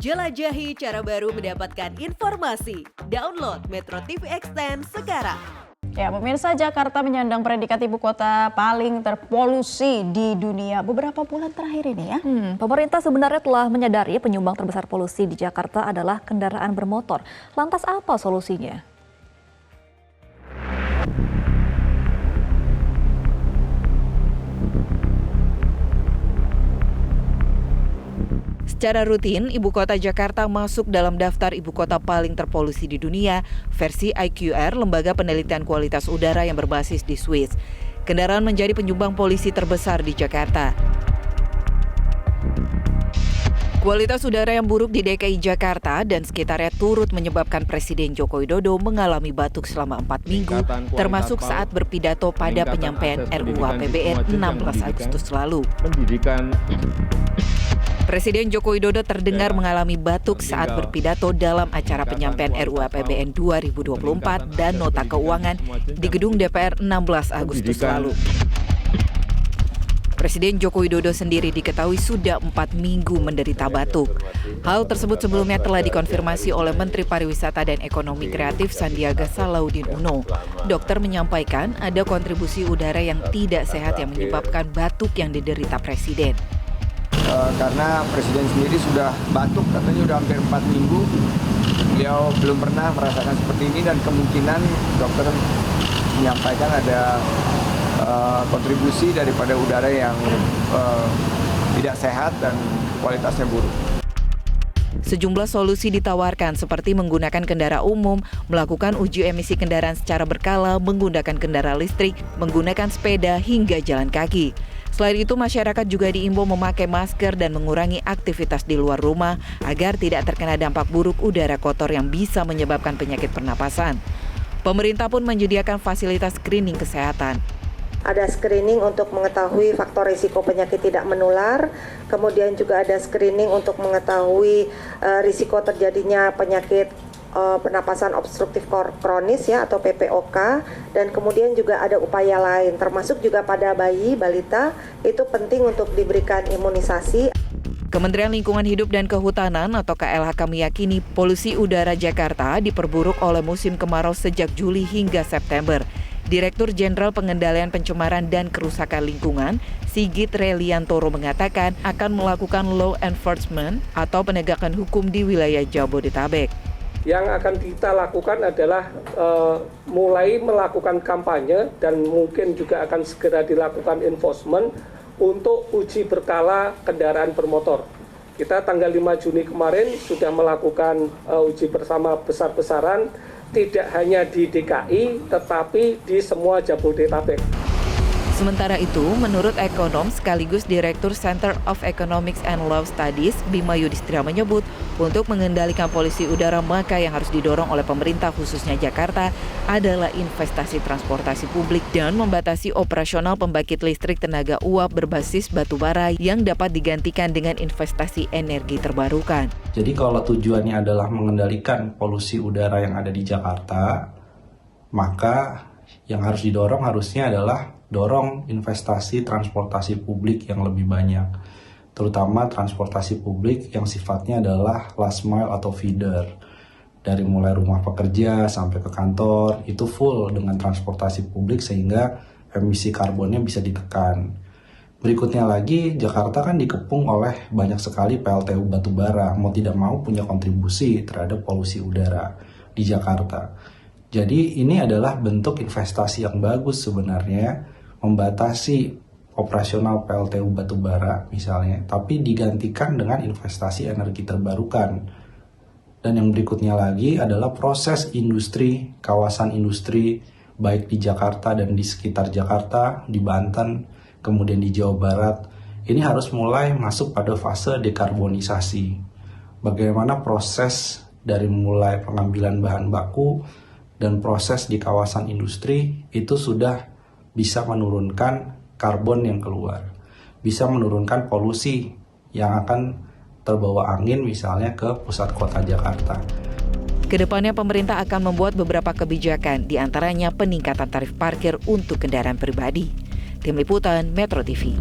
Jelajahi cara baru mendapatkan informasi. Download Metro TV Extend sekarang. Ya, pemirsa, Jakarta menyandang predikat ibu kota paling terpolusi di dunia beberapa bulan terakhir ini ya. Pemerintah sebenarnya telah menyadari penyumbang terbesar polusi di Jakarta adalah kendaraan bermotor. Lantas apa solusinya? Secara rutin, ibu kota Jakarta masuk dalam daftar ibu kota paling terpolusi di dunia versi IQR, lembaga penelitian kualitas udara yang berbasis di Swiss. Kendaraan menjadi penyumbang polusi terbesar di Jakarta. Kualitas udara yang buruk di DKI Jakarta dan sekitarnya turut menyebabkan Presiden Joko Widodo mengalami batuk selama 4 minggu, termasuk saat berpidato pada penyampaian RUU APBN 16 Agustus lalu. Presiden Joko Widodo terdengar mengalami batuk saat berpidato dalam acara penyampaian RUU APBN 2024 dan nota keuangan di gedung DPR 16 Agustus lalu. Presiden Joko Widodo sendiri diketahui sudah 4 minggu menderita batuk. Hal tersebut sebelumnya telah dikonfirmasi oleh Menteri Pariwisata dan Ekonomi Kreatif Sandiaga Salahuddin Uno. Dokter menyampaikan ada kontribusi udara yang tidak sehat yang menyebabkan batuk yang diderita Presiden. Karena Presiden sendiri sudah batuk, katanya sudah hampir 4 minggu. Beliau belum pernah merasakan seperti ini dan kemungkinan dokter menyampaikan ada kontribusi daripada udara yang tidak sehat dan kualitasnya buruk. Sejumlah solusi ditawarkan seperti menggunakan kendaraan umum, melakukan uji emisi kendaraan secara berkala, menggunakan kendaraan listrik, menggunakan sepeda hingga jalan kaki. Selain itu, masyarakat juga diimbau memakai masker dan mengurangi aktivitas di luar rumah agar tidak terkena dampak buruk udara kotor yang bisa menyebabkan penyakit pernapasan. Pemerintah pun menyediakan fasilitas screening kesehatan. Ada screening untuk mengetahui faktor risiko penyakit tidak menular, kemudian juga ada screening untuk mengetahui risiko terjadinya penyakit pernapasan obstruktif kronis ya atau PPOK, dan kemudian juga ada upaya lain termasuk juga pada bayi balita itu penting untuk diberikan imunisasi. Kementerian Lingkungan Hidup dan Kehutanan atau KLHK meyakini polusi udara Jakarta diperburuk oleh musim kemarau sejak Juli hingga September. Direktur Jenderal Pengendalian Pencemaran dan Kerusakan Lingkungan, Sigit Reliantoro mengatakan akan melakukan law enforcement atau penegakan hukum di wilayah Jabodetabek. Yang akan kita lakukan adalah mulai melakukan kampanye dan mungkin juga akan segera dilakukan enforcement untuk uji berkala kendaraan bermotor. Kita tanggal 5 Juni kemarin sudah melakukan uji bersama besar-besaran, tidak hanya di DKI tetapi di semua Jabodetabek. Sementara itu, menurut ekonom sekaligus Direktur Center of Economics and Law Studies, Bima Yudhistira menyebut, untuk mengendalikan polusi udara maka yang harus didorong oleh pemerintah khususnya Jakarta adalah investasi transportasi publik dan membatasi operasional pembangkit listrik tenaga uap berbasis batubara yang dapat digantikan dengan investasi energi terbarukan. Jadi kalau tujuannya adalah mengendalikan polusi udara yang ada di Jakarta, maka yang harus didorong harusnya adalah dorong investasi transportasi publik yang lebih banyak, terutama transportasi publik yang sifatnya adalah last mile atau feeder. Dari mulai rumah pekerja sampai ke kantor, itu full dengan transportasi publik sehingga emisi karbonnya bisa ditekan. Berikutnya lagi, Jakarta kan dikepung oleh banyak sekali PLTU batubara, mau tidak mau punya kontribusi terhadap polusi udara di Jakarta. Jadi ini adalah bentuk investasi yang bagus sebenarnya, membatasi operasional PLTU batubara misalnya, tapi digantikan dengan investasi energi terbarukan. Dan yang berikutnya lagi adalah proses industri, kawasan industri, baik di Jakarta dan di sekitar Jakarta, di Banten, kemudian di Jawa Barat, ini harus mulai masuk pada fase dekarbonisasi. Bagaimana proses dari mulai pengambilan bahan baku dan proses di kawasan industri itu sudah bisa menurunkan karbon yang keluar, bisa menurunkan polusi yang akan terbawa angin misalnya ke pusat kota Jakarta. Kedepannya pemerintah akan membuat beberapa kebijakan, diantaranya peningkatan tarif parkir untuk kendaraan pribadi. Tim Liputan Metro TV.